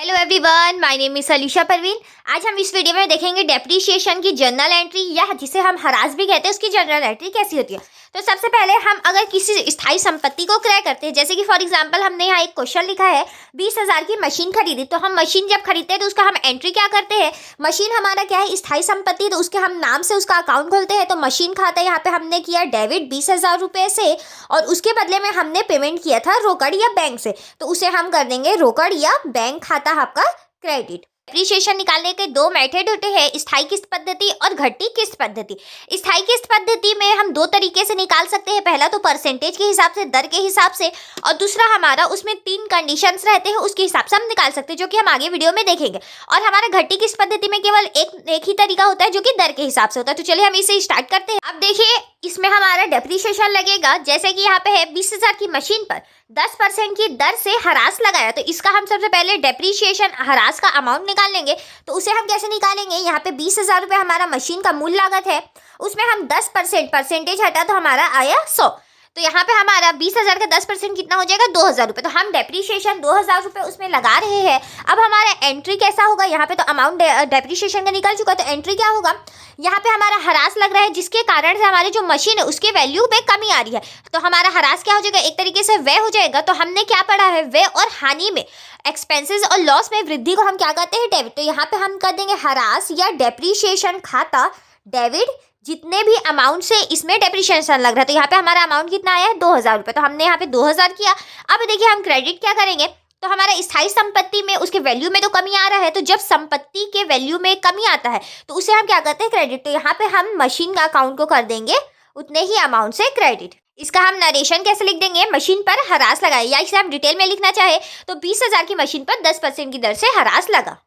Hello everyone, my name is Alisha Parveen. आज हम इस वीडियो में देखेंगे डेप्रीशिएशन की जर्नल एंट्री या जिसे हम हरास भी कहते हैं उसकी जर्नल एंट्री कैसी होती है। तो सबसे पहले हम अगर किसी स्थायी संपत्ति को क्रय करते हैं, जैसे कि फॉर एग्जांपल हमने यहाँ एक क्वेश्चन लिखा है 20,000 की मशीन खरीदी, तो हम मशीन जब खरीदते हैं तो उसका हम एंट्री क्या करते हैं। मशीन हमारा क्या है, स्थायी संपत्ति, तो उसके हम नाम से उसका अकाउंट खोलते हैं। तो मशीन खाता यहाँ पे हमने किया डेबिट 20,000 रुपये से, और उसके बदले में हमने पेमेंट किया था रोकड़ या बैंक से, तो उसे हम कर देंगे रोकड़ या बैंक खाता आपका क्रेडिट। डेप्रीशिएशन निकालने के दो मेथड होते हैं, स्थायी किस्त पद्धति और घटती किस्त पद्धति। स्थायी किस्त पद्धति में हम दो तरीके से निकाल सकते हैं, पहला तो परसेंटेज के हिसाब से, दर के हिसाब से, और दूसरा हमारा उसमें 3 कंडीशंस रहते हैं, उसके हिसाब से हम निकाल सकते हैं, जो कि हम आगे वीडियो में देखेंगे। और हमारे घटती किस्त पद्धति में केवल एक ही तरीका होता है, जो कि दर के हिसाब से होता है। तो चलिए हम इसे स्टार्ट करते हैं। अब देखिए, इसमें हमारा डेप्रीशिएशन लगेगा, जैसे कि यहाँ पे है 20,000 की मशीन पर 10% की दर से हरास लगाया, तो इसका हम सबसे पहले डेप्रीशिएशन हरास का अमाउंट निकाल लेंगे। तो उसे हम कैसे निकालेंगे, यहाँ पे 20,000 रुपये हमारा मशीन का मूल लागत है, उसमें हम 10% परसेंटेज हटा तो हमारा आया 100। तो यहाँ पे हमारा 20,000 का 10% कितना हो जाएगा, 2,000 रुपये। तो हम डेप्रीशिएशन 2,000 रुपये उसमें लगा रहे हैं। अब हमारा एंट्री कैसा होगा, यहाँ पे तो अमाउंट डेप्रीशिएशन का निकल चुका, तो एंट्री क्या होगा, यहाँ पे हमारा हरास लग रहा है, जिसके कारण से हमारी जो मशीन है उसके वैल्यू पे कमी आ रही है। तो हमारा हरास क्या हो जाएगा, एक तरीके से व्यय हो जाएगा। तो हमने क्या पढ़ा है, व्यय और हानि में, एक्सपेंसेस और लॉस में वृद्धि को हम क्या कहते हैं, डेबिट। तो यहाँ पे हम कर देंगे हरास या डेप्रीशिएशन खाता डेबिट, जितने भी अमाउंट से इसमें डेप्रीशिएशन लग रहा है। तो यहाँ पे हमारा अमाउंट कितना आया है, 2,000 रुपये। तो हमने यहाँ पे 2,000 किया। अब देखिए हम क्रेडिट क्या करेंगे, तो हमारा स्थायी संपत्ति में उसके वैल्यू में तो कमी आ रहा है, तो जब संपत्ति के वैल्यू में कमी आता है तो उसे हम क्या करते हैं, क्रेडिट। तो यहाँ पे हम मशीन का अकाउंट को कर देंगे उतने ही अमाउंट से क्रेडिट। इसका हम नरेशन कैसे लिख देंगे, मशीन पर हरास लगाए, या इसे हम डिटेल में लिखना चाहे तो 20,000 की मशीन पर 10% की दर से हरास लगा।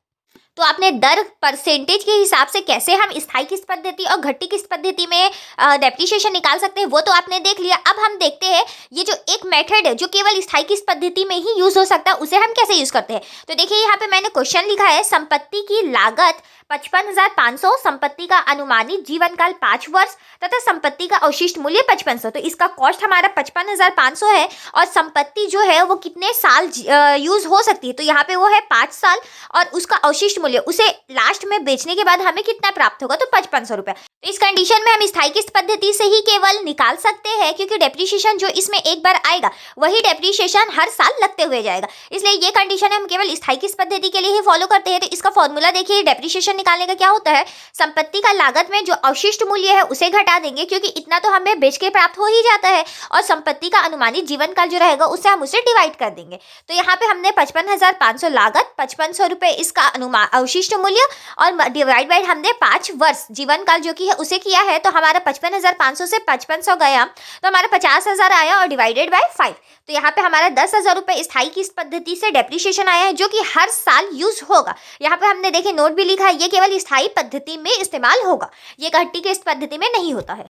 तो आपने दर परसेंटेज के हिसाब से कैसे हम स्थायी किस्त पद्धति और घटती किस्त पद्धति में डेप्रीशिएशन निकाल सकते हैं वो तो आपने देख लिया। अब हम देखते हैं ये जो एक मेथड है जो केवल स्थायी किस्त पद्धति में ही यूज हो सकता है, उसे हम कैसे यूज करते हैं। तो देखिए यहाँ पे मैंने क्वेश्चन लिखा है, संपत्ति की लागत 55,500, संपत्ति का अनुमानित जीवन काल 5 वर्ष तथा संपत्ति का अवशिष्ट मूल्य 5500। तो इसका कॉस्ट हमारा 55,500 है, और संपत्ति जो है वो कितने साल यूज हो सकती है, तो यहाँ पे वो है 5 साल, और उसका अवशिष्ट मूल्य उसे लास्ट में बेचने के बाद हमें कितना प्राप्त होगा, तो 5500 रुपये। तो इस कंडीशन में हम स्थायी किस्त पद्धति से ही केवल निकाल सकते हैं, क्योंकि डेप्रीशिएशन जो इसमें एक बार आएगा वही डेप्रीशिएशन हर साल लगते हुए जाएगा, इसलिए ये कंडीशन हम केवल स्थायी किस्त पद्धति के लिए ही फॉलो करते हैं। तो इसका फॉर्मूला देखिए, डेप्रीशिएशन निकालने का क्या होता है, संपत्ति का लागत में जो अवशिष्ट मूल्य है उसे घटा देंगे, क्योंकि इतना तो हमें बेच के प्राप्त हो ही जाता है, और संपत्ति का अनुमानित जीवन काल जो रहेगा उससे हम उसे डिवाइड कर देंगे। तो यहाँ पे हमने 55,500 लागत, 5500 रुपये इसका अवशिष्ट मूल्य, और डिवाइड बाई हमने 5 वर्ष जीवन काल जो कि है उसे किया है। तो हमारा 55,500 से 5500 गया, तो हमारा 50,000 आया, और डिवाइडेड बाय 5। तो यहाँ पे हमारा 10,000 रुपये स्थायी किस्त पद्धति से डेप्रीशिएशन आया है, जो कि हर साल यूज होगा। यहाँ पे हमने देखे नोट भी लिखा है, ये केवल स्थायी पद्धति में इस्तेमाल होगा, ये घटती किस्त पद्धति में नहीं होता है।